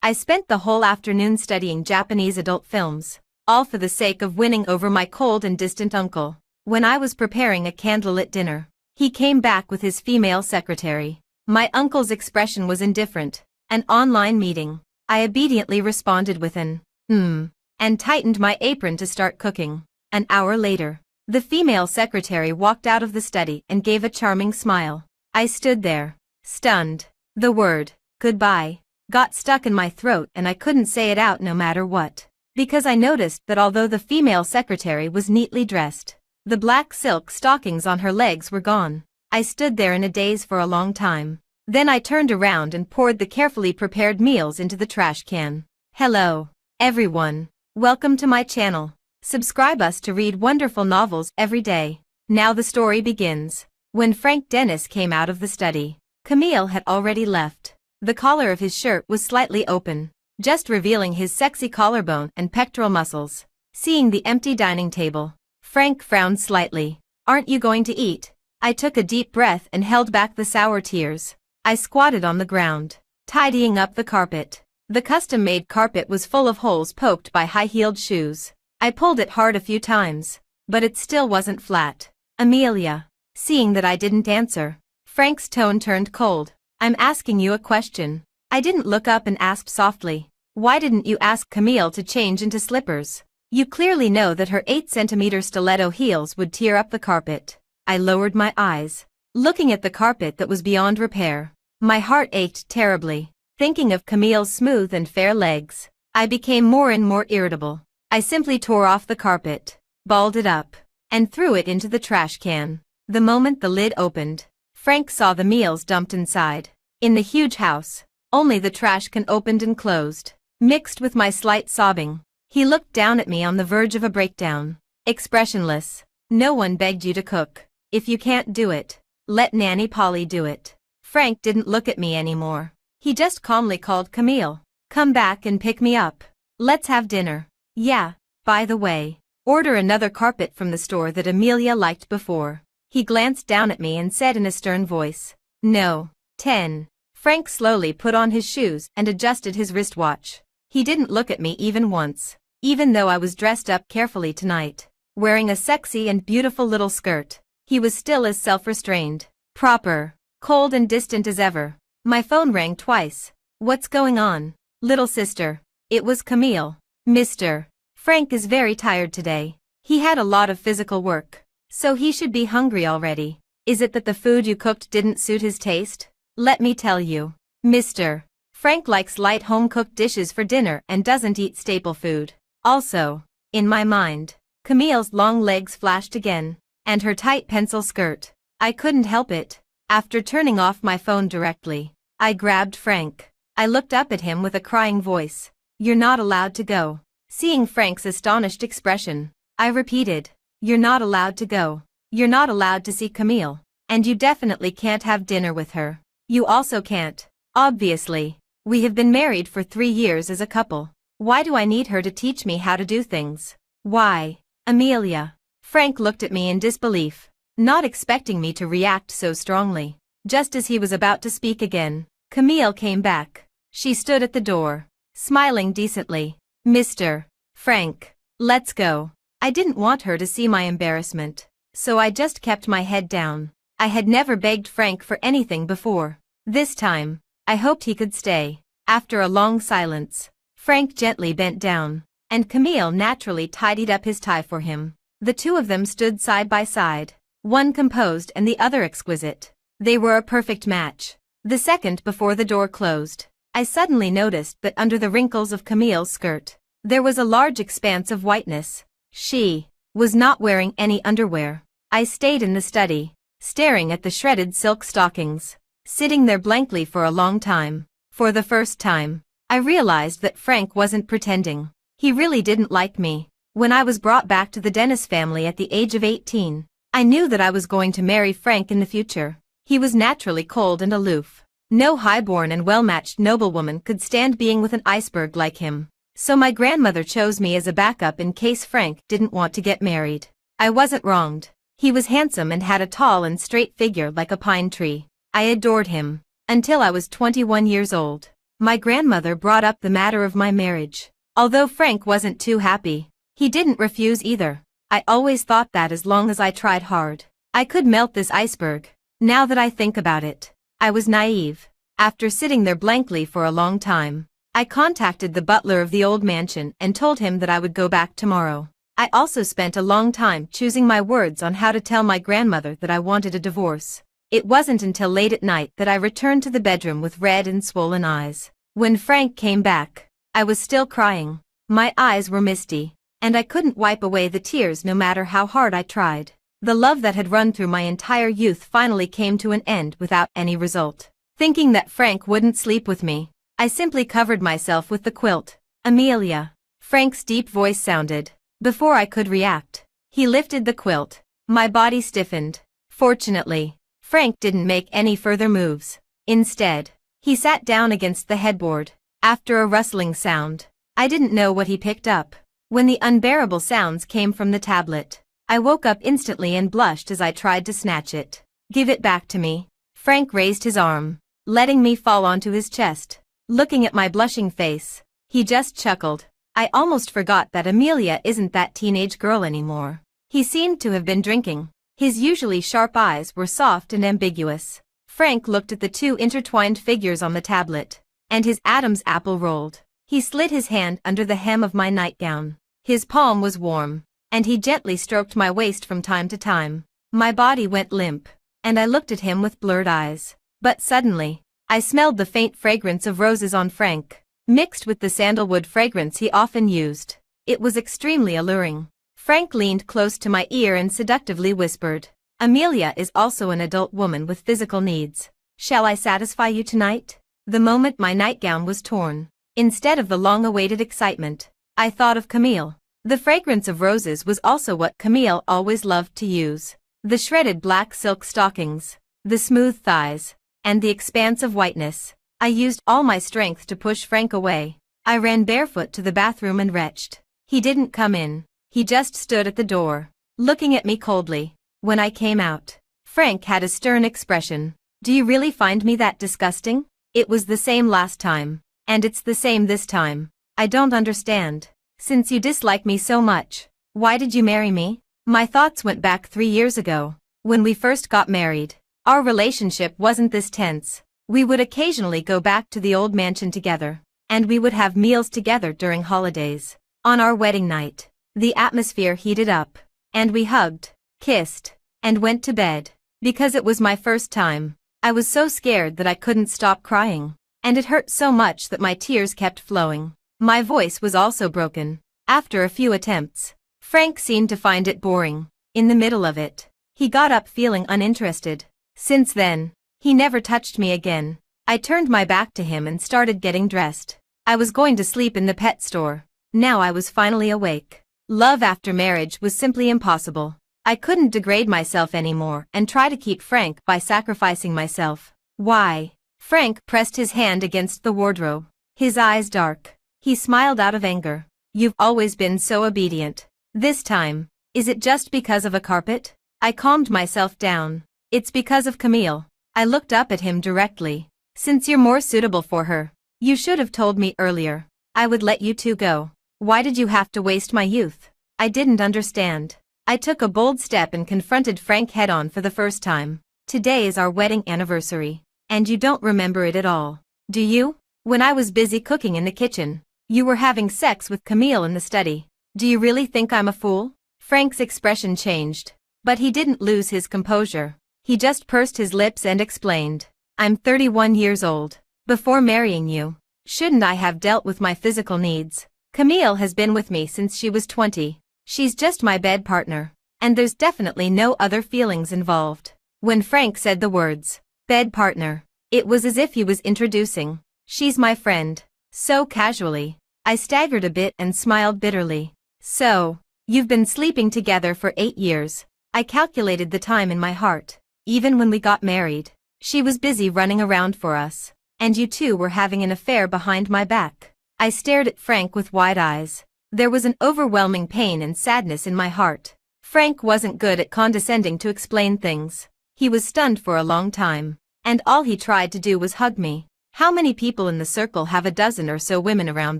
I spent the whole afternoon studying Japanese adult films, all for the sake of winning over my cold and distant uncle. When I was preparing a candlelit dinner, he came back with his female secretary. My uncle's expression was indifferent. An online meeting. I obediently responded with an, and tightened my apron to start cooking. An hour later, the female secretary walked out of the study and gave a charming smile. I stood there, stunned. The word, goodbye, got stuck in my throat and I couldn't say it out no matter what. Because I noticed that although the female secretary was neatly dressed, the black silk stockings on her legs were gone. I stood there in a daze for a long time. Then I turned around and poured the carefully prepared meals into the trash can. Hello, everyone. Welcome to my channel. Subscribe us to read wonderful novels every day. Now the story begins. When Frank Dennis came out of the study, Camille had already left. The collar of his shirt was slightly open, just revealing his sexy collarbone and pectoral muscles. Seeing the empty dining table, Frank frowned slightly. Aren't you going to eat? I took a deep breath and held back the sour tears. I squatted on the ground, tidying up the carpet. The custom-made carpet was full of holes poked by high-heeled shoes. I pulled it hard a few times, but it still wasn't flat. Amelia. Seeing that I didn't answer, Frank's tone turned cold. I'm asking you a question. I didn't look up and asked softly. Why didn't you ask Camille to change into slippers? You clearly know that her 8-centimeter stiletto heels would tear up the carpet. I lowered my eyes, looking at the carpet that was beyond repair. My heart ached terribly, thinking of Camille's smooth and fair legs. I became more and more irritable. I simply tore off the carpet, balled it up, and threw it into the trash can. The moment the lid opened, Frank saw the meals dumped inside. In the huge house, only the trash can opened and closed. Mixed with my slight sobbing, he looked down at me on the verge of a breakdown. Expressionless. No one begged you to cook. If you can't do it, let Nanny Polly do it. Frank didn't look at me anymore. He just calmly called Camille. Come back and pick me up. Let's have dinner. Yeah, by the way, order another carpet from the store that Amelia liked before. He glanced down at me and said in a stern voice, No. 10. Frank slowly put on his shoes and adjusted his wristwatch. He didn't look at me even once, even though I was dressed up carefully tonight, wearing a sexy and beautiful little skirt. He was still as self-restrained, proper, cold and distant as ever. My phone rang twice. What's going on, little sister? It was Camille. Mr. Frank is very tired today. He had a lot of physical work, so he should be hungry already. Is it that the food you cooked didn't suit his taste? Let me tell you, Mr. Frank likes light home-cooked dishes for dinner and doesn't eat staple food. Also, in my mind, Camille's long legs flashed again, and her tight pencil skirt. I couldn't help it. After turning off my phone directly, I grabbed Frank. I looked up at him with a crying voice. You're not allowed to go. Seeing Frank's astonished expression, I repeated, You're not allowed to go. You're not allowed to see Camille. And you definitely can't have dinner with her. You also can't. Obviously. We have been married for 3 years as a couple. Why do I need her to teach me how to do things? Why, Amelia? Frank looked at me in disbelief, not expecting me to react so strongly. Just as he was about to speak again, Camille came back. She stood at the door, smiling decently. Mr. Frank, let's go. I didn't want her to see my embarrassment, so I just kept my head down. I had never begged Frank for anything before. This time, I hoped he could stay. After a long silence, Frank gently bent down, and Camille naturally tidied up his tie for him. The two of them stood side by side, one composed and the other exquisite. They were a perfect match. The second before the door closed, I suddenly noticed that under the wrinkles of Camille's skirt, there was a large expanse of whiteness. She was not wearing any underwear. I stayed in the study, staring at the shredded silk stockings, sitting there blankly for a long time. For the first time, I realized that Frank wasn't pretending. He really didn't like me. When I was brought back to the Dennis family at the age of 18, I knew that I was going to marry Frank in the future. He was naturally cold and aloof. No high-born and well-matched noblewoman could stand being with an iceberg like him. So my grandmother chose me as a backup in case Frank didn't want to get married. I wasn't wronged. He was handsome and had a tall and straight figure like a pine tree. I adored him. Until I was 21 years old. My grandmother brought up the matter of my marriage. Although Frank wasn't too happy, he didn't refuse either. I always thought that as long as I tried hard, I could melt this iceberg. Now that I think about it, I was naive. After sitting there blankly for a long time, I contacted the butler of the old mansion and told him that I would go back tomorrow. I also spent a long time choosing my words on how to tell my grandmother that I wanted a divorce. It wasn't until late at night that I returned to the bedroom with red and swollen eyes. When Frank came back, I was still crying. My eyes were misty, and I couldn't wipe away the tears no matter how hard I tried. The love that had run through my entire youth finally came to an end without any result. Thinking that Frank wouldn't sleep with me, I simply covered myself with the quilt. Amelia. Frank's deep voice sounded. Before I could react, he lifted the quilt. My body stiffened. Fortunately, Frank didn't make any further moves. Instead, he sat down against the headboard. After a rustling sound, I didn't know what he picked up. When the unbearable sounds came from the tablet, I woke up instantly and blushed as I tried to snatch it. Give it back to me. Frank raised his arm, letting me fall onto his chest. Looking at my blushing face, he just chuckled. I almost forgot that Amelia isn't that teenage girl anymore. He seemed to have been drinking. His usually sharp eyes were soft and ambiguous. Frank looked at the two intertwined figures on the tablet, and his Adam's apple rolled. He slid his hand under the hem of my nightgown. His palm was warm, and he gently stroked my waist from time to time. My body went limp, and I looked at him with blurred eyes. But suddenly, I smelled the faint fragrance of roses on Frank, mixed with the sandalwood fragrance he often used. It was extremely alluring. Frank leaned close to my ear and seductively whispered, "Amelia is also an adult woman with physical needs. Shall I satisfy you tonight?" The moment my nightgown was torn, instead of the long-awaited excitement, I thought of Camille. The fragrance of roses was also what Camille always loved to use. The shredded black silk stockings, the smooth thighs, and the expanse of whiteness. I used all my strength to push Frank away. I ran barefoot to the bathroom and retched. He didn't come in. He just stood at the door, looking at me coldly. When I came out, Frank had a stern expression. "Do you really find me that disgusting? It was the same last time, and it's the same this time. I don't understand. Since you dislike me so much, why did you marry me?" My thoughts went back 3 years ago, when we first got married. Our relationship wasn't this tense. We would occasionally go back to the old mansion together, and we would have meals together during holidays. On our wedding night, the atmosphere heated up, and we hugged, kissed, and went to bed. Because it was my first time, I was so scared that I couldn't stop crying, and it hurt so much that my tears kept flowing. My voice was also broken. After a few attempts, Frank seemed to find it boring. In the middle of it, he got up feeling uninterested. Since then, he never touched me again. I turned my back to him and started getting dressed. I was going to sleep in the pet store. Now I was finally awake. Love after marriage was simply impossible. I couldn't degrade myself anymore and try to keep Frank by sacrificing myself. Why? Frank pressed his hand against the wardrobe, his eyes dark. He smiled out of anger. "You've always been so obedient. This time, is it just because of a carpet?" I calmed myself down. "It's because of Camille." I looked up at him directly. "Since you're more suitable for her, you should have told me earlier. I would let you two go. Why did you have to waste my youth?" I didn't understand. I took a bold step and confronted Frank head-on for the first time. "Today is our wedding anniversary, and you don't remember it at all, do you? When I was busy cooking in the kitchen, you were having sex with Camille in the study. Do you really think I'm a fool?" Frank's expression changed, but he didn't lose his composure. He just pursed his lips and explained, "I'm 31 years old. Before marrying you, shouldn't I have dealt with my physical needs? Camille has been with me since she was 20. She's just my bed partner, and there's definitely no other feelings involved." When Frank said the words, "bed partner," it was as if he was introducing, "She's my friend," so casually. I staggered a bit and smiled bitterly. "So, you've been sleeping together for 8 years. I calculated the time in my heart. Even when we got married, she was busy running around for us, and you two were having an affair behind my back." I stared at Frank with wide eyes. There was an overwhelming pain and sadness in my heart. Frank wasn't good at condescending to explain things. He was stunned for a long time, and all he tried to do was hug me. How many people in the circle have a dozen or so women around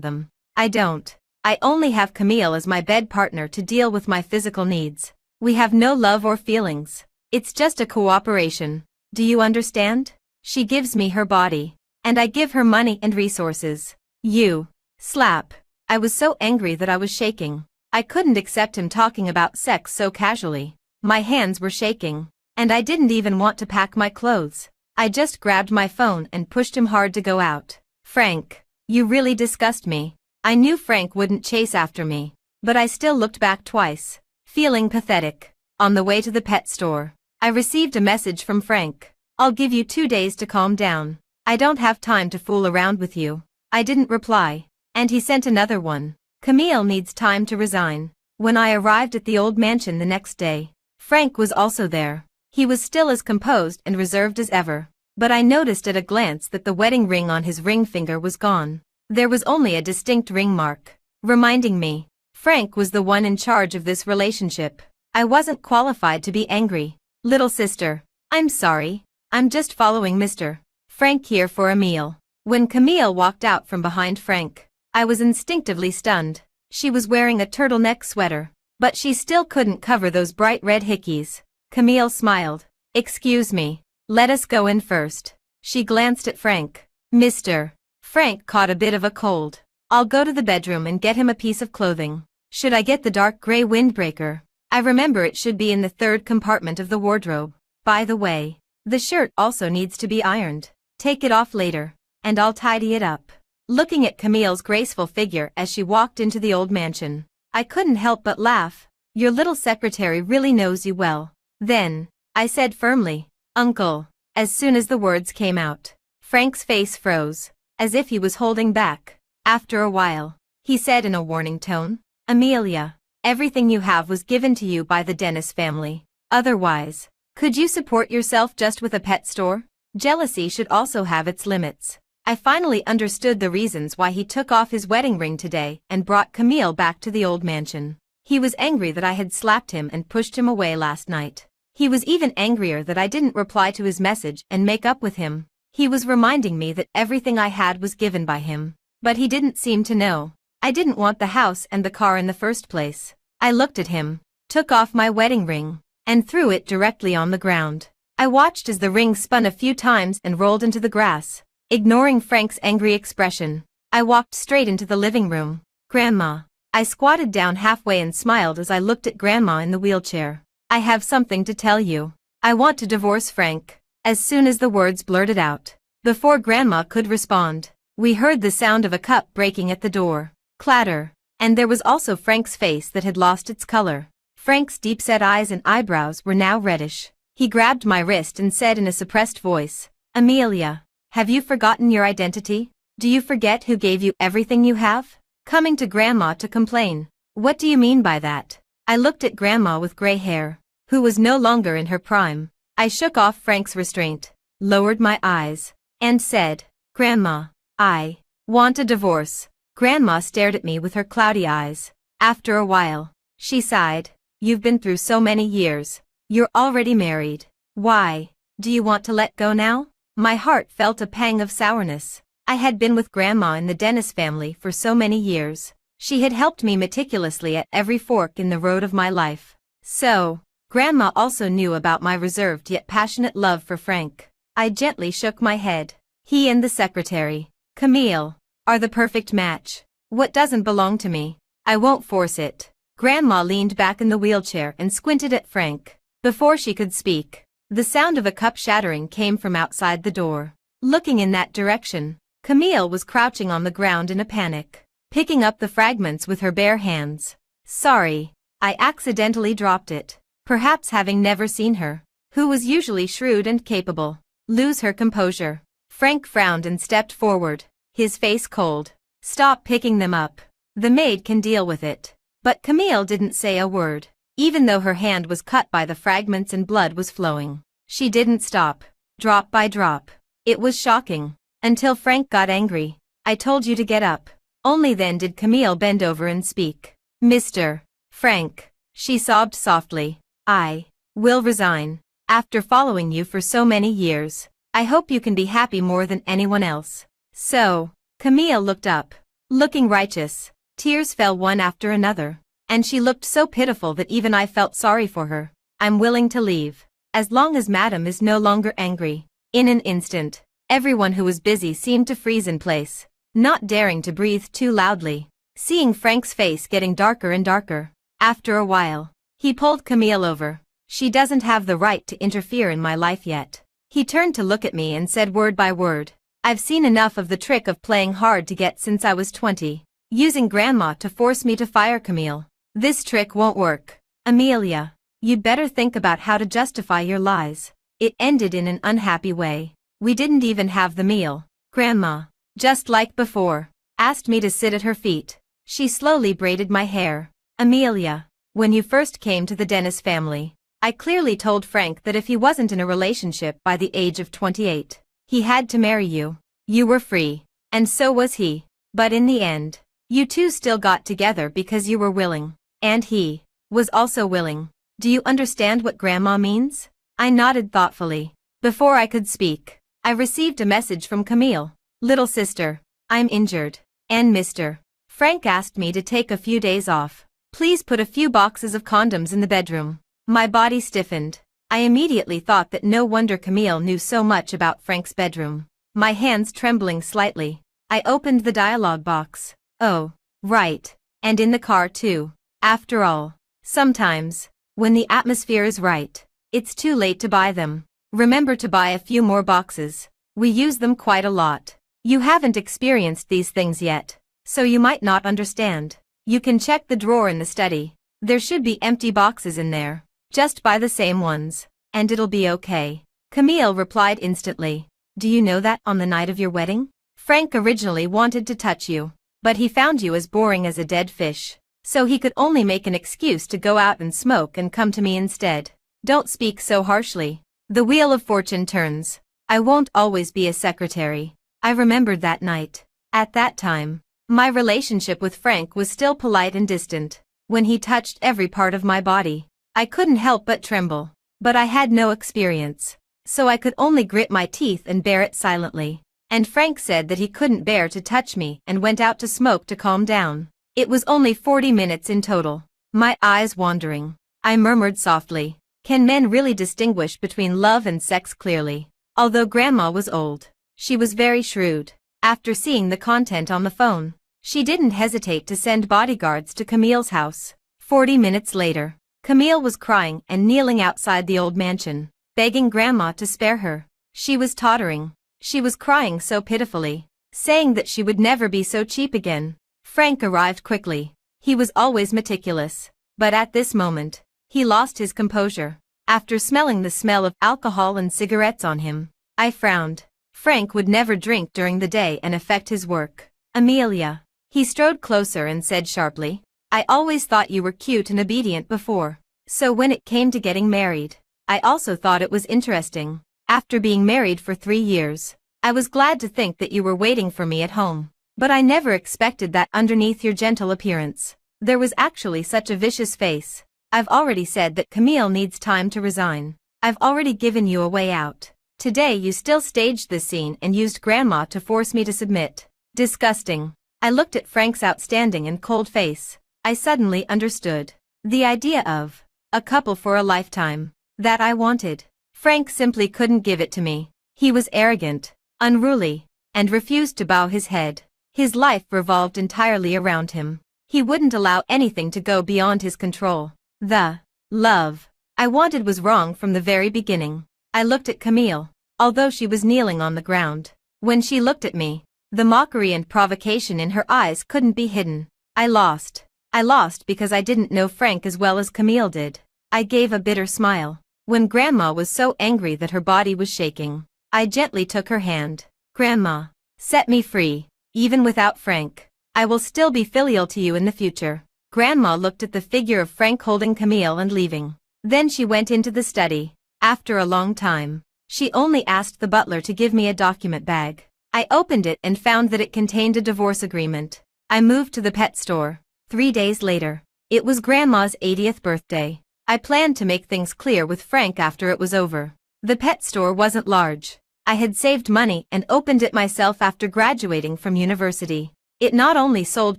them? I don't. I only have Camille as my bed partner to deal with my physical needs. We have no love or feelings. It's just a cooperation. Do you understand? She gives me her body. And I give her money and resources. You. Slap. I was so angry that I was shaking. I couldn't accept him talking about sex so casually. My hands were shaking. And I didn't even want to pack my clothes. I just grabbed my phone and pushed him hard to go out. Frank. You really disgust me. I knew Frank wouldn't chase after me. But I still looked back twice. Feeling pathetic. On the way to the pet store, I received a message from Frank. I'll give you 2 days to calm down. I don't have time to fool around with you. I didn't reply. And he sent another one. Camille needs time to resign. When I arrived at the old mansion the next day, Frank was also there. He was still as composed and reserved as ever. But I noticed at a glance that the wedding ring on his ring finger was gone. There was only a distinct ring mark, reminding me Frank was the one in charge of this relationship. I wasn't qualified to be angry. Little sister, I'm sorry. I'm just following Mr. Frank here for a meal. When Camille walked out from behind Frank, I was instinctively stunned. She was wearing a turtleneck sweater, but she still couldn't cover those bright red hickeys. Camille smiled. Excuse me. Let us go in first. She glanced at Frank. Mr. Frank caught a bit of a cold. I'll go to the bedroom and get him a piece of clothing. Should I get the dark gray windbreaker? I remember it should be in the third compartment of the wardrobe. By the way, the shirt also needs to be ironed. Take it off later, and I'll tidy it up. Looking at Camille's graceful figure as she walked into the old mansion, I couldn't help but laugh. Your little secretary really knows you well. Then, I said firmly, Uncle. As soon as the words came out, Frank's face froze, as if he was holding back. After a while, he said in a warning tone, Amelia, everything you have was given to you by the Dennis family. Otherwise, could you support yourself just with a pet store? Jealousy should also have its limits. I finally understood the reasons why he took off his wedding ring today and brought Camille back to the old mansion. He was angry that I had slapped him and pushed him away last night. He was even angrier that I didn't reply to his message and make up with him. He was reminding me that everything I had was given by him. But he didn't seem to know. I didn't want the house and the car in the first place. I looked at him, took off my wedding ring, and threw it directly on the ground. I watched as the ring spun a few times and rolled into the grass. Ignoring Frank's angry expression, I walked straight into the living room. Grandma. I squatted down halfway and smiled as I looked at Grandma in the wheelchair. I have something to tell you. I want to divorce Frank. As soon as the words blurted out, before Grandma could respond, we heard the sound of a cup breaking at the door. Clatter. And there was also Frank's face that had lost its color. Frank's deep-set eyes and eyebrows were now reddish. He grabbed my wrist and said in a suppressed voice, Amelia, have you forgotten your identity? Do you forget who gave you everything you have? Coming to Grandma to complain. What do you mean by that? I looked at Grandma with gray hair, who was no longer in her prime. I shook off Frank's restraint, lowered my eyes, and said, Grandma, I want a divorce. Grandma stared at me with her cloudy eyes. After a while, she sighed. You've been through so many years. You're already married. Why? Do you want to let go now? My heart felt a pang of sourness. I had been with Grandma in the Dennis family for so many years. She had helped me meticulously at every fork in the road of my life. So, Grandma also knew about my reserved yet passionate love for Frank. I gently shook my head. He and the secretary, Camille, are the perfect match. What doesn't belong to me, I won't force it. Grandma leaned back in the wheelchair and squinted at Frank. Before she could speak, the sound of a cup shattering came from outside the door. Looking in that direction, Camille was crouching on the ground in a panic, picking up the fragments with her bare hands. Sorry, I accidentally dropped it. Perhaps having never seen her, who was usually shrewd and capable, lose her composure. Frank frowned and stepped forward, his face cold. Stop picking them up. The maid can deal with it. But Camille didn't say a word. Even though her hand was cut by the fragments and blood was flowing, she didn't stop. Drop by drop. It was shocking. Until Frank got angry. I told you to get up. Only then did Camille bend over and speak. Mr. Frank. She sobbed softly. I will resign. After following you for so many years, I hope you can be happy more than anyone else. So, Camille looked up, looking righteous. Tears fell one after another, and she looked so pitiful that even I felt sorry for her. I'm willing to leave, as long as Madame is no longer angry. In an instant, everyone who was busy seemed to freeze in place, not daring to breathe too loudly, seeing Frank's face getting darker and darker. After a while, he pulled Camille over. She doesn't have the right to interfere in my life yet. He turned to look at me and said word by word, I've seen enough of the trick of playing hard to get since I was 20, using Grandma to force me to fire Camille. This trick won't work. Amelia, you'd better think about how to justify your lies. It ended in an unhappy way. We didn't even have the meal. Grandma, just like before, asked me to sit at her feet. She slowly braided my hair. Amelia, when you first came to the Dennis family, I clearly told Frank that if he wasn't in a relationship by the age of 28, he had to marry you. You were free, and so was he. But in the end, you two still got together because you were willing, and he was also willing. Do you understand what Grandma means? I nodded thoughtfully. Before I could speak, I received a message from Camille. Little sister, I'm injured, and Mr. Frank asked me to take a few days off. Please put a few boxes of condoms in the bedroom. My body stiffened. I immediately thought that no wonder Camille knew so much about Frank's bedroom. My hands trembling slightly, I opened the dialogue box. Oh, right. And in the car too. After all, sometimes, when the atmosphere is right, it's too late to buy them. Remember to buy a few more boxes. We use them quite a lot. You haven't experienced these things yet, so you might not understand. You can check the drawer in the study. There should be empty boxes in there. Just buy the same ones, and it'll be okay. Camille replied instantly. Do you know that on the night of your wedding, Frank originally wanted to touch you, but he found you as boring as a dead fish, so he could only make an excuse to go out and smoke and come to me instead. Don't speak so harshly. The wheel of fortune turns. I won't always be a secretary. I remembered that night. At that time, my relationship with Frank was still polite and distant. When he touched every part of my body, I couldn't help but tremble. But I had no experience, so I could only grit my teeth and bear it silently. And Frank said that he couldn't bear to touch me and went out to smoke to calm down. It was only 40 minutes in total. My eyes wandering, I murmured softly, can men really distinguish between love and sex clearly? Although Grandma was old, she was very shrewd. After seeing the content on the phone, she didn't hesitate to send bodyguards to Camille's house. 40 minutes later, Camille was crying and kneeling outside the old mansion, begging Grandma to spare her. She was tottering. She was crying so pitifully, saying that she would never be so cheap again. Frank arrived quickly. He was always meticulous, but at this moment, he lost his composure. After smelling the smell of alcohol and cigarettes on him, I frowned. Frank would never drink during the day and affect his work. Amelia. He strode closer and said sharply, I always thought you were cute and obedient before. So when it came to getting married, I also thought it was interesting. After being married for 3 years, I was glad to think that you were waiting for me at home. But I never expected that underneath your gentle appearance, there was actually such a vicious face. I've already said that Camille needs time to resign. I've already given you a way out. Today you still staged this scene and used Grandma to force me to submit. Disgusting. I looked at Frank's outstanding and cold face. I suddenly understood. The idea of a couple for a lifetime. That I wanted. Frank simply couldn't give it to me. He was arrogant, unruly, and refused to bow his head. His life revolved entirely around him. He wouldn't allow anything to go beyond his control. The love I wanted was wrong from the very beginning. I looked at Camille, although she was kneeling on the ground. When she looked at me, the mockery and provocation in her eyes couldn't be hidden. I lost. I lost because I didn't know Frank as well as Camille did. I gave a bitter smile. When Grandma was so angry that her body was shaking, I gently took her hand. Grandma, set me free. Even without Frank, I will still be filial to you in the future. Grandma looked at the figure of Frank holding Camille and leaving. Then she went into the study. After a long time, she only asked the butler to give me a document bag. I opened it and found that it contained a divorce agreement. I moved to the pet store. 3 days later, it was Grandma's 80th birthday. I planned to make things clear with Frank after it was over. The pet store wasn't large. I had saved money and opened it myself after graduating from university. It not only sold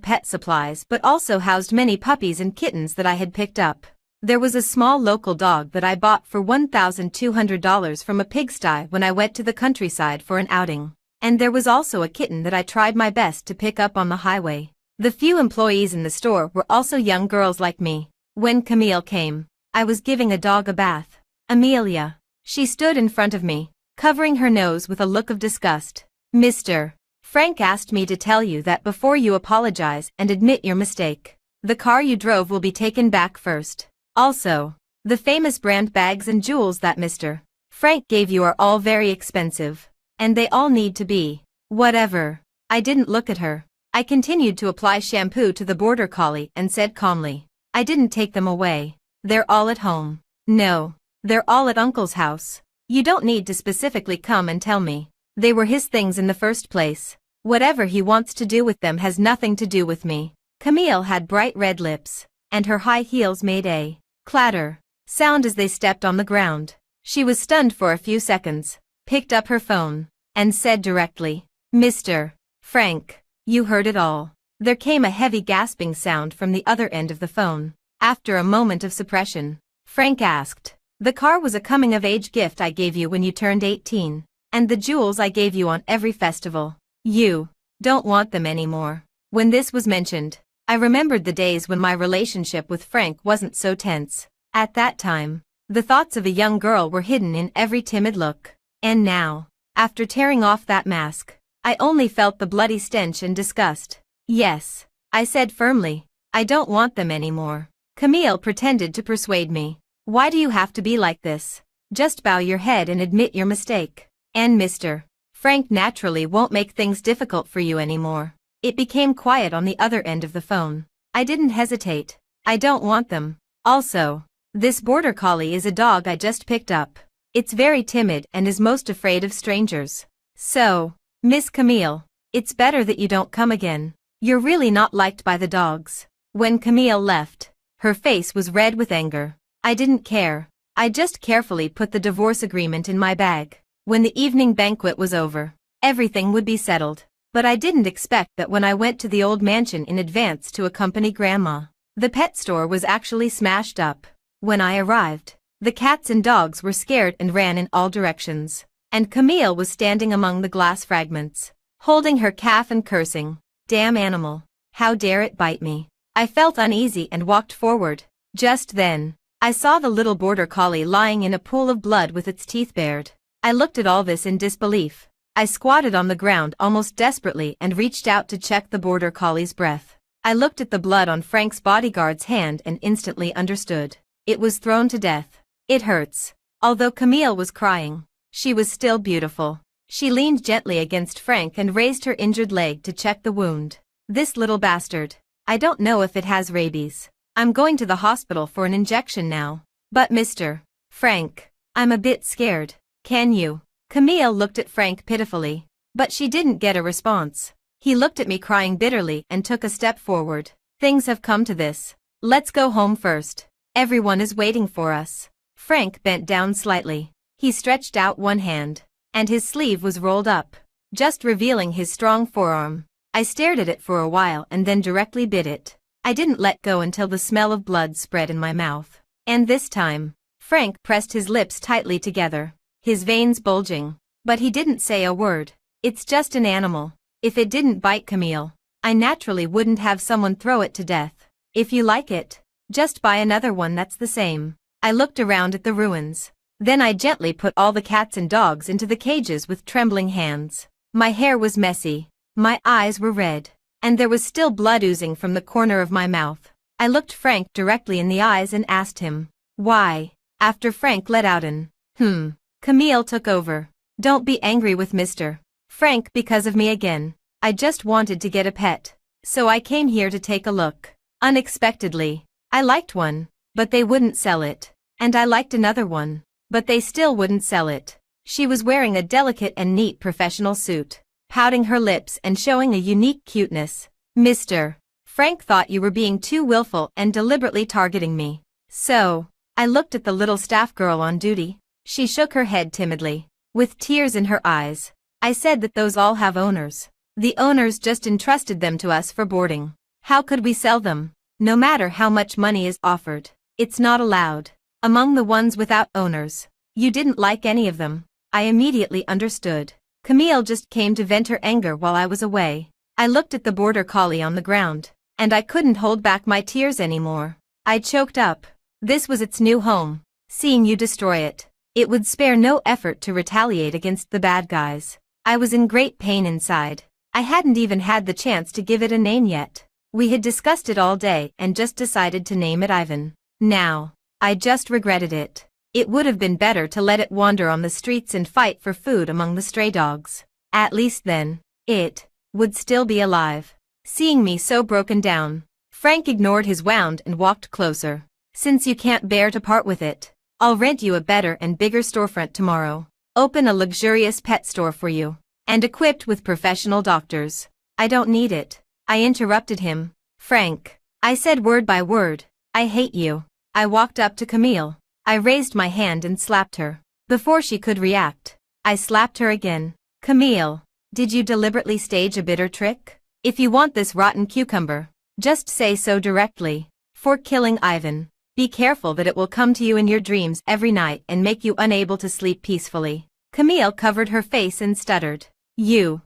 pet supplies but also housed many puppies and kittens that I had picked up. There was a small local dog that I bought for $1,200 from a pigsty when I went to the countryside for an outing. And there was also a kitten that I tried my best to pick up on the highway. The few employees in the store were also young girls like me. When Camille came, I was giving a dog a bath. Amelia. She stood in front of me, covering her nose with a look of disgust. Mr. Frank asked me to tell you that before you apologize and admit your mistake, the car you drove will be taken back first. Also, the famous brand bags and jewels that Mr. Frank gave you are all very expensive, and they all need to be. Whatever. I didn't look at her. I continued to apply shampoo to the border collie and said calmly, I didn't take them away. They're all at home. No, they're all at Uncle's house. You don't need to specifically come and tell me. They were his things in the first place. Whatever he wants to do with them has nothing to do with me. Camille had bright red lips, and her high heels made a clatter sound as they stepped on the ground. She was stunned for a few seconds, picked up her phone, and said directly, Mr. Frank, you heard it all. There came a heavy gasping sound from the other end of the phone. After a moment of suppression, Frank asked, the car was a coming-of-age gift I gave you when you turned 18, and the jewels I gave you on every festival. You don't want them anymore. When this was mentioned, I remembered the days when my relationship with Frank wasn't so tense. At that time, the thoughts of a young girl were hidden in every timid look. And now, after tearing off that mask, I only felt the bloody stench and disgust. Yes, I said firmly, I don't want them anymore. Camille pretended to persuade me. Why do you have to be like this? Just bow your head and admit your mistake. And Mr. Frank naturally won't make things difficult for you anymore. It became quiet on the other end of the phone. I didn't hesitate. I don't want them. Also, this border collie is a dog I just picked up. It's very timid and is most afraid of strangers. So, Miss Camille, it's better that you don't come again. You're really not liked by the dogs. When Camille left, her face was red with anger. I didn't care. I just carefully put the divorce agreement in my bag. When the evening banquet was over, everything would be settled. But I didn't expect that when I went to the old mansion in advance to accompany Grandma. The pet store was actually smashed up. When I arrived, the cats and dogs were scared and ran in all directions. And Camille was standing among the glass fragments, holding her calf and cursing. Damn animal. How dare it bite me. I felt uneasy and walked forward. Just then, I saw the little border collie lying in a pool of blood with its teeth bared. I looked at all this in disbelief. I squatted on the ground almost desperately and reached out to check the border collie's breath. I looked at the blood on Frank's bodyguard's hand and instantly understood. It was thrown to death. It hurts. Although Camille was crying, she was still beautiful. She leaned gently against Frank and raised her injured leg to check the wound. This little bastard. I don't know if it has rabies. I'm going to the hospital for an injection now. But Mr. Frank, I'm a bit scared. Can you? Camille looked at Frank pitifully, but she didn't get a response. He looked at me crying bitterly and took a step forward. Things have come to this. Let's go home first. Everyone is waiting for us. Frank bent down slightly. He stretched out one hand, and his sleeve was rolled up, just revealing his strong forearm. I stared at it for a while and then directly bit it. I didn't let go until the smell of blood spread in my mouth. And this time, Frank pressed his lips tightly together, his veins bulging. But he didn't say a word. It's just an animal. If it didn't bite Camille, I naturally wouldn't have someone throw it to death. If you like it, just buy another one that's the same. I looked around at the ruins. Then I gently put all the cats and dogs into the cages with trembling hands. My hair was messy. My eyes were red. And there was still blood oozing from the corner of my mouth. I looked Frank directly in the eyes and asked him, why? After Frank let out an, Camille took over. Don't be angry with Mr. Frank because of me again. I just wanted to get a pet. So I came here to take a look. Unexpectedly, I liked one, but they wouldn't sell it. And I liked another one, but they still wouldn't sell it. She was wearing a delicate and neat professional suit, pouting her lips and showing a unique cuteness. Mr. Frank thought you were being too willful and deliberately targeting me. So, I looked at the little staff girl on duty. She shook her head timidly. with tears in her eyes. I said that those all have owners. The owners just entrusted them to us for boarding. How could we sell them? No matter how much money is offered, it's not allowed. Among the ones without owners, you didn't like any of them. I immediately understood. Camille just came to vent her anger while I was away. I looked at the border collie on the ground, and I couldn't hold back my tears anymore. I choked up. This was its new home. Seeing you destroy it, it would spare no effort to retaliate against the bad guys. I was in great pain inside. I hadn't even had the chance to give it a name yet. We had discussed it all day and just decided to name it Ivan. Now, I just regretted it. It would have been better to let it wander on the streets and fight for food among the stray dogs. At least then, it would still be alive. Seeing me so broken down, Frank ignored his wound and walked closer. Since you can't bear to part with it, I'll rent you a better and bigger storefront tomorrow. Open a luxurious pet store for you, and equipped with professional doctors. I don't need it. I interrupted him. Frank, I said word by word, I hate you. I walked up to Camille. I raised my hand and slapped her. Before she could react, I slapped her again. Camille, did you deliberately stage a bitter trick? If you want this rotten cucumber, just say so directly. For killing Ivan, be careful that it will come to you in your dreams every night and make you unable to sleep peacefully. Camille covered her face and stuttered. You,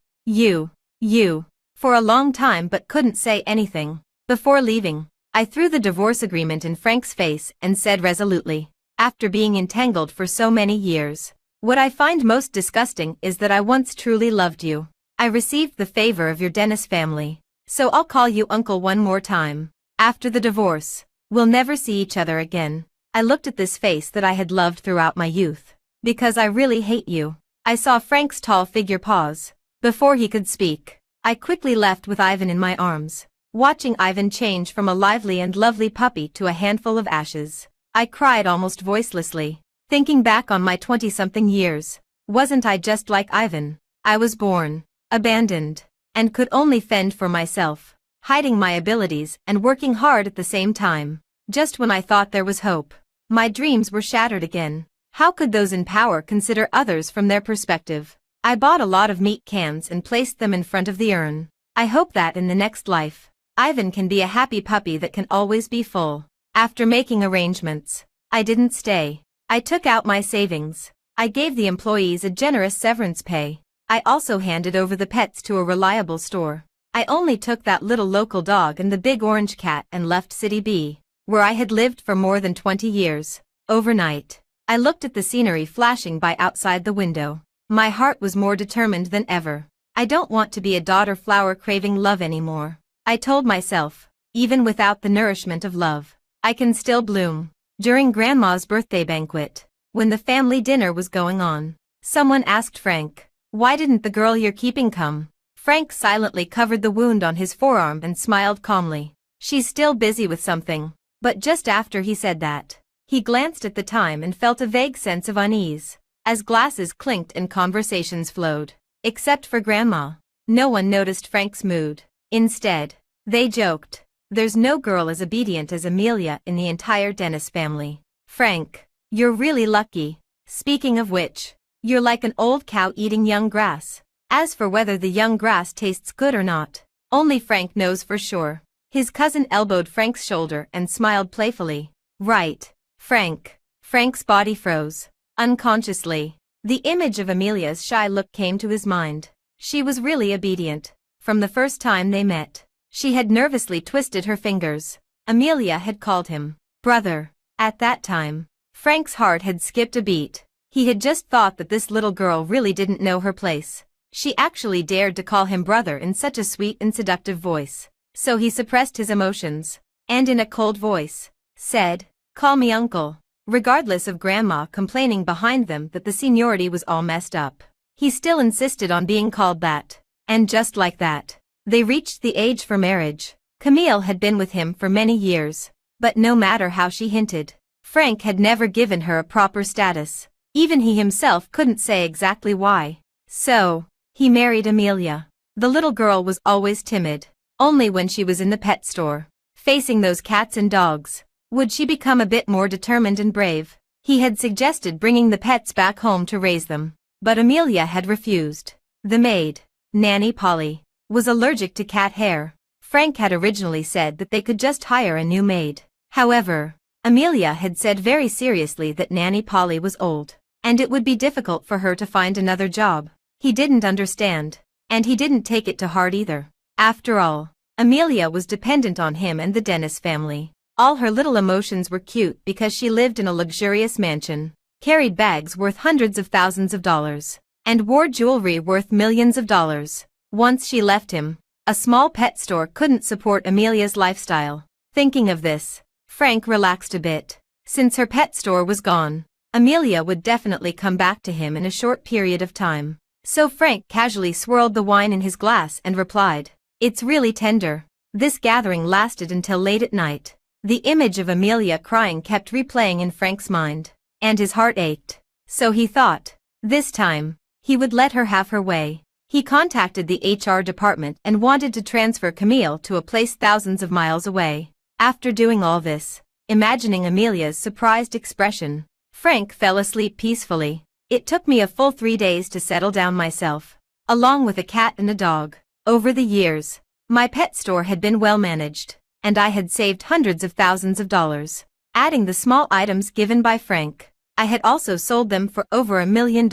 for a long time but couldn't say anything. Before leaving, I threw the divorce agreement in Frank's face and said resolutely, after being entangled for so many years, what I find most disgusting is that I once truly loved you. I received the favor of your Dennis family, so I'll call you uncle one more time. After the divorce, we'll never see each other again. I looked at this face that I had loved throughout my youth. Because I really hate you. I saw Frank's tall figure pause. Before he could speak, I quickly left with Ivan in my arms, watching Ivan change from a lively and lovely puppy to a handful of ashes. I cried almost voicelessly, thinking back on my 20-something years. Wasn't I just like Ivan? I was born, abandoned, and could only fend for myself, hiding my abilities and working hard at the same time. Just when I thought there was hope, my dreams were shattered again. How could those in power consider others from their perspective? I bought a lot of meat cans and placed them in front of the urn. I hope that in the next life, Ivan can be a happy puppy that can always be full. After making arrangements, I didn't stay. I took out my savings. I gave the employees a generous severance pay. I also handed over the pets to a reliable store. I only took that little local dog and the big orange cat and left City B, where I had lived for more than 20 years. Overnight, I looked at the scenery flashing by outside the window. My heart was more determined than ever. I don't want to be a daughter flower craving love anymore. I told myself, even without the nourishment of love, I can still bloom. During Grandma's birthday banquet, when the family dinner was going on, someone asked Frank, why didn't the girl you're keeping come? Frank silently covered the wound on his forearm and smiled calmly. She's still busy with something. But just after he said that, he glanced at the time and felt a vague sense of unease, as glasses clinked and conversations flowed. Except for Grandma, no one noticed Frank's mood. Instead, they joked, there's no girl as obedient as Amelia in the entire Dennis family. Frank, you're really lucky. Speaking of which, you're like an old cow eating young grass. As for whether the young grass tastes good or not, only Frank knows for sure. His cousin elbowed Frank's shoulder and smiled playfully. Right, Frank. Frank's body froze. Unconsciously, the image of Amelia's shy look came to his mind. She was really obedient. From the first time they met, she had nervously twisted her fingers. Amelia had called him brother. At that time, Frank's heart had skipped a beat. He had just thought that this little girl really didn't know her place. She actually dared to call him brother in such a sweet and seductive voice. So he suppressed his emotions, and in a cold voice, said, call me uncle. Regardless of Grandma complaining behind them that the seniority was all messed up, he still insisted on being called that. And just like that, they reached the age for marriage. Camille had been with him for many years, but no matter how she hinted, Frank had never given her a proper status. Even he himself couldn't say exactly why. So, he married Amelia. The little girl was always timid. Only when she was in the pet store, facing those cats and dogs, would she become a bit more determined and brave. He had suggested bringing the pets back home to raise them, But Amelia had refused. The maid, Nanny Polly, was allergic to cat hair. Frank had originally said that they could just hire a new maid. However, Amelia had said very seriously that Nanny Polly was old, and it would be difficult for her to find another job. He didn't understand, and he didn't take it to heart either. After all, Amelia was dependent on him and the Dennis family. All her little emotions were cute because she lived in a luxurious mansion, carried bags worth hundreds of thousands of dollars, and wore jewelry worth millions of dollars. Once she left him, a small pet store couldn't support Amelia's lifestyle. Thinking of this, Frank relaxed a bit. Since her pet store was gone, Amelia would definitely come back to him in a short period of time. So Frank casually swirled the wine in his glass and replied, "It's really tender." This gathering lasted until late at night. The image of Amelia crying kept replaying in Frank's mind, and his heart ached. So he thought, this time, he would let her have her way. He contacted the HR department and wanted to transfer Camille to a place thousands of miles away. After doing all this, imagining Amelia's surprised expression, Frank fell asleep peacefully. It took me a full 3 days to settle down myself, along with a cat and a dog. Over the years, my pet store had been well managed, and I had saved hundreds of thousands of dollars. Adding the small items given by Frank, I had also sold them for over $1 million.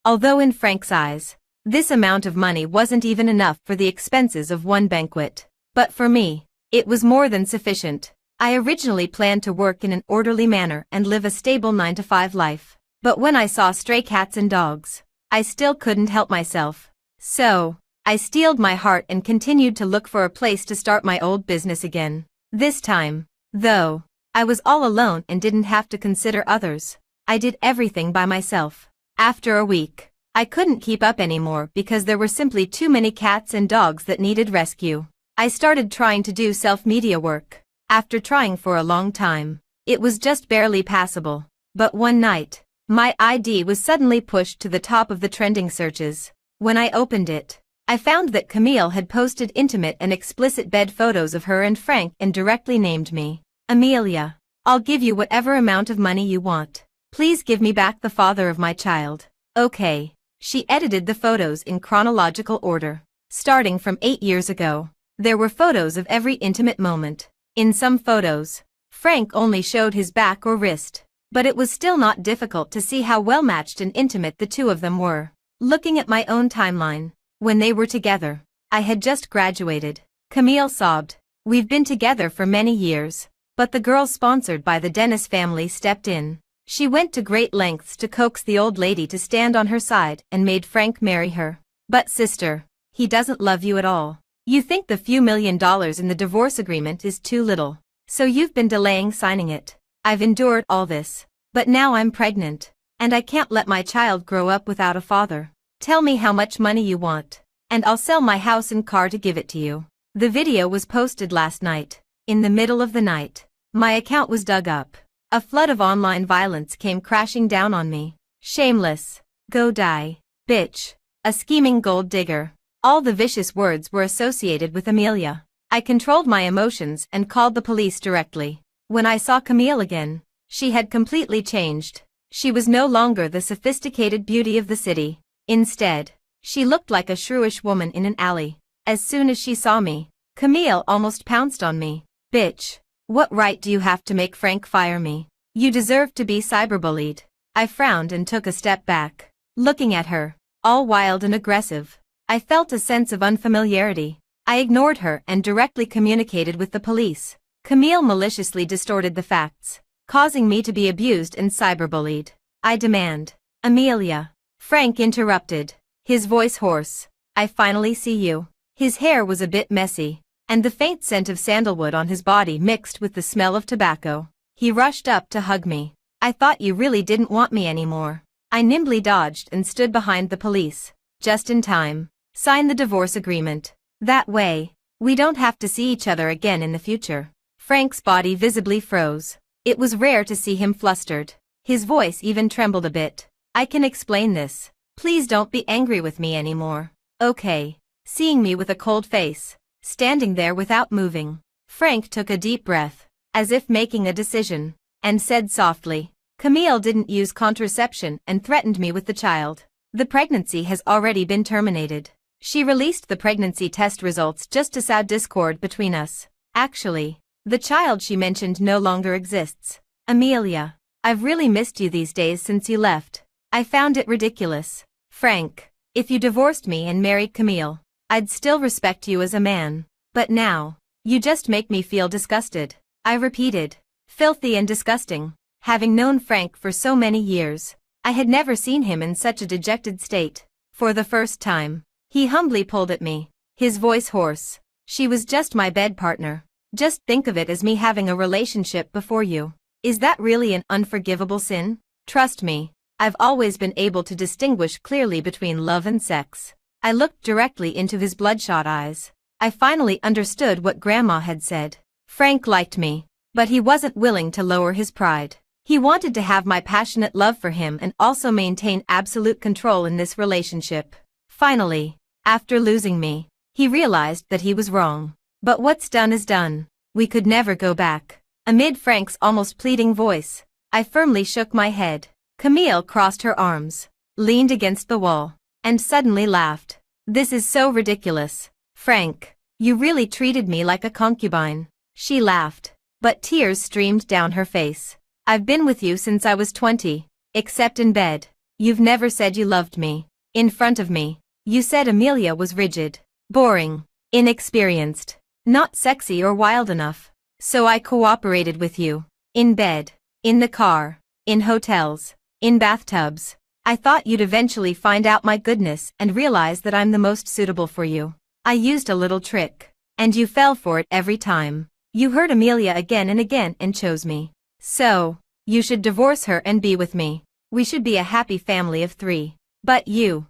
Although in Frank's eyes, this amount of money wasn't even enough for the expenses of one banquet. But for me, it was more than sufficient. I originally planned to work in an orderly manner and live a stable 9-to-5 life. But when I saw stray cats and dogs, I still couldn't help myself. So, I steeled my heart and continued to look for a place to start my old business again. This time, though, I was all alone and didn't have to consider others. I did everything by myself. After a week, I couldn't keep up anymore because there were simply too many cats and dogs that needed rescue. I started trying to do self-media work. After trying for a long time, it was just barely passable. But one night, my ID was suddenly pushed to the top of the trending searches. When I opened it, I found that Camille had posted intimate and explicit bed photos of her and Frank and directly named me. "Amelia, I'll give you whatever amount of money you want. Please give me back the father of my child." Okay. She edited the photos in chronological order. Starting from 8 years ago, there were photos of every intimate moment. In some photos, Frank only showed his back or wrist, but it was still not difficult to see how well matched and intimate the two of them were. Looking at my own timeline, when they were together, I had just graduated. Camille sobbed, "We've been together for many years." But the girl sponsored by the Dennis family stepped in. She went to great lengths to coax the old lady to stand on her side and made Frank marry her. "But sister, he doesn't love you at all. You think the few $1 million in the divorce agreement is too little, so you've been delaying signing it. I've endured all this, but now I'm pregnant, and I can't let my child grow up without a father. Tell me how much money you want, and I'll sell my house and car to give it to you." The video was posted last night. In the middle of the night, my account was dug up. A flood of online violence came crashing down on me. "Shameless. Go die. Bitch. A scheming gold digger." All the vicious words were associated with Amelia. I controlled my emotions and called the police directly. When I saw Camille again, she had completely changed. She was no longer the sophisticated beauty of the city. Instead, she looked like a shrewish woman in an alley. As soon as she saw me, Camille almost pounced on me. "Bitch. What right do you have to make Frank fire me? You deserve to be cyberbullied." I frowned and took a step back. Looking at her, all wild and aggressive, I felt a sense of unfamiliarity. I ignored her and directly communicated with the police. Camille maliciously distorted the facts, causing me to be abused and cyberbullied. "I demand." "Amelia." Frank interrupted, his voice hoarse. "I finally see you." His hair was a bit messy, and the faint scent of sandalwood on his body mixed with the smell of tobacco. He rushed up to hug me. "I thought you really didn't want me anymore." I nimbly dodged and stood behind the police. "Just in time. Sign the divorce agreement. That way, we don't have to see each other again in the future." Frank's body visibly froze. It was rare to see him flustered. His voice even trembled a bit. "I can explain this. Please don't be angry with me anymore." "Okay." Seeing me with a cold face, standing there without moving, Frank took a deep breath, as if making a decision, and said softly, "Camille didn't use contraception and threatened me with the child. The pregnancy has already been terminated. She released the pregnancy test results just to sow discord between us. Actually, the child she mentioned no longer exists. Amelia, I've really missed you these days since you left. I found it ridiculous. Frank, if you divorced me and married Camille, I'd still respect you as a man. But now, you just make me feel disgusted. I repeated. Filthy and disgusting. Having known Frank for so many years, I had never seen him in such a dejected state. For the first time, he humbly pulled at me, his voice hoarse. She was just my bed partner. Just think of it as me having a relationship before you. Is that really an unforgivable sin? Trust me, I've always been able to distinguish clearly between love and sex. I looked directly into his bloodshot eyes. I finally understood what Grandma had said. Frank liked me, but he wasn't willing to lower his pride. He wanted to have my passionate love for him and also maintain absolute control in this relationship. Finally, after losing me, he realized that he was wrong. But what's done is done. We could never go back. Amid Frank's almost pleading voice, I firmly shook my head. Camille crossed her arms, leaned against the wall, and suddenly laughed. This is so ridiculous. Frank, you really treated me like a concubine. She laughed, but tears streamed down her face. I've been with you since I was 20, except in bed. You've never said you loved me. In front of me, you said Amelia was rigid, boring, inexperienced, not sexy or wild enough. So I cooperated with you. In bed, in the car, in hotels, in bathtubs. I thought you'd eventually find out my goodness and realize that I'm the most suitable for you. I used a little trick, and you fell for it every time. You hurt Amelia again and again and chose me. So, you should divorce her and be with me. We should be a happy family of 3. But you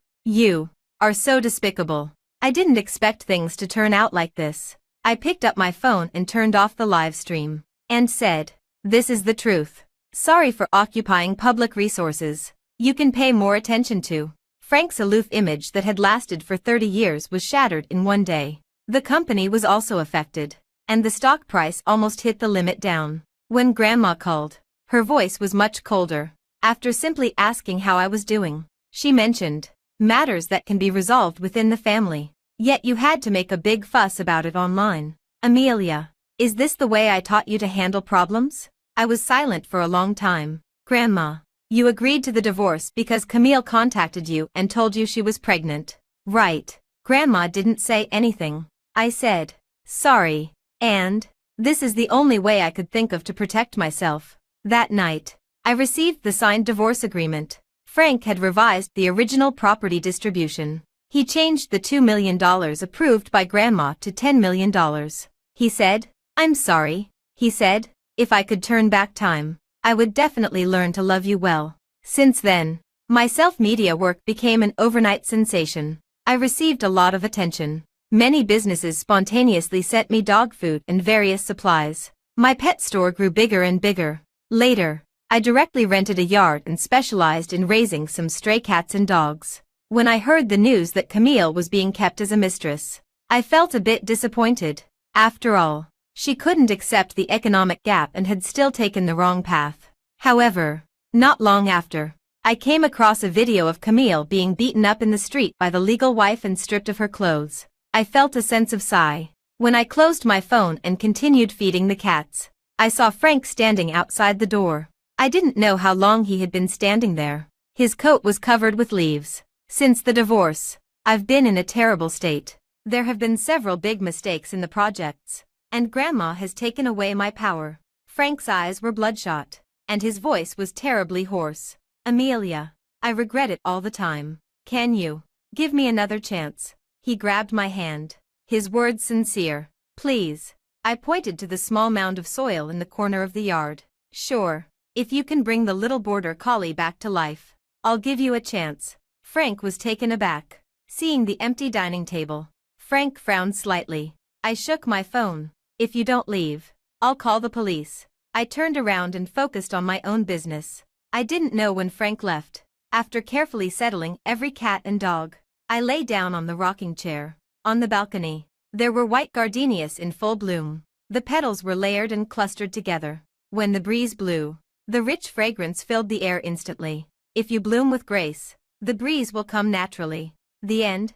are so despicable. I didn't expect things to turn out like this. I picked up my phone and turned off the live stream, and said, this is the truth. Sorry for occupying public resources. You can pay more attention to. Frank's aloof image that had lasted for 30 years was shattered in one day. The company was also affected, and the stock price almost hit the limit down. When Grandma called, her voice was much colder. After simply asking how I was doing, she mentioned matters that can be resolved within the family. Yet you had to make a big fuss about it online. Amelia, is this the way I taught you to handle problems? I was silent for a long time. Grandma, you agreed to the divorce because Camille contacted you and told you she was pregnant. Right. Grandma didn't say anything. I said, sorry, and this is the only way I could think of to protect myself. That night, I received the signed divorce agreement. Frank had revised the original property distribution. He changed the $2 million approved by Grandma to $10 million. He said, I'm sorry. He said, if I could turn back time, I would definitely learn to love you well. Since then, my self-media work became an overnight sensation. I received a lot of attention. Many businesses spontaneously sent me dog food and various supplies. My pet store grew bigger and bigger. Later, I directly rented a yard and specialized in raising some stray cats and dogs. When I heard the news that Camille was being kept as a mistress, I felt a bit disappointed. After all, she couldn't accept the economic gap and had still taken the wrong path. However, not long after, I came across a video of Camille being beaten up in the street by the legal wife and stripped of her clothes. I felt a sense of sigh. When I closed my phone and continued feeding the cats, I saw Frank standing outside the door. I didn't know how long he had been standing there. His coat was covered with leaves. Since the divorce, I've been in a terrible state. There have been several big mistakes in the projects, and Grandma has taken away my power. Frank's eyes were bloodshot, and his voice was terribly hoarse. Amelia, I regret it all the time. Can you give me another chance? He grabbed my hand, his words sincere. Please. I pointed to the small mound of soil in the corner of the yard. Sure, if you can bring the little border collie back to life, I'll give you a chance. Frank was taken aback, seeing the empty dining table. Frank frowned slightly. I shook my phone. If you don't leave, I'll call the police. I turned around and focused on my own business. I didn't know when Frank left. After carefully settling every cat and dog, I lay down on the rocking chair. On the balcony, there were white gardenias in full bloom. The petals were layered and clustered together. When the breeze blew, the rich fragrance filled the air instantly. If you bloom with grace, The breeze will come naturally. The end.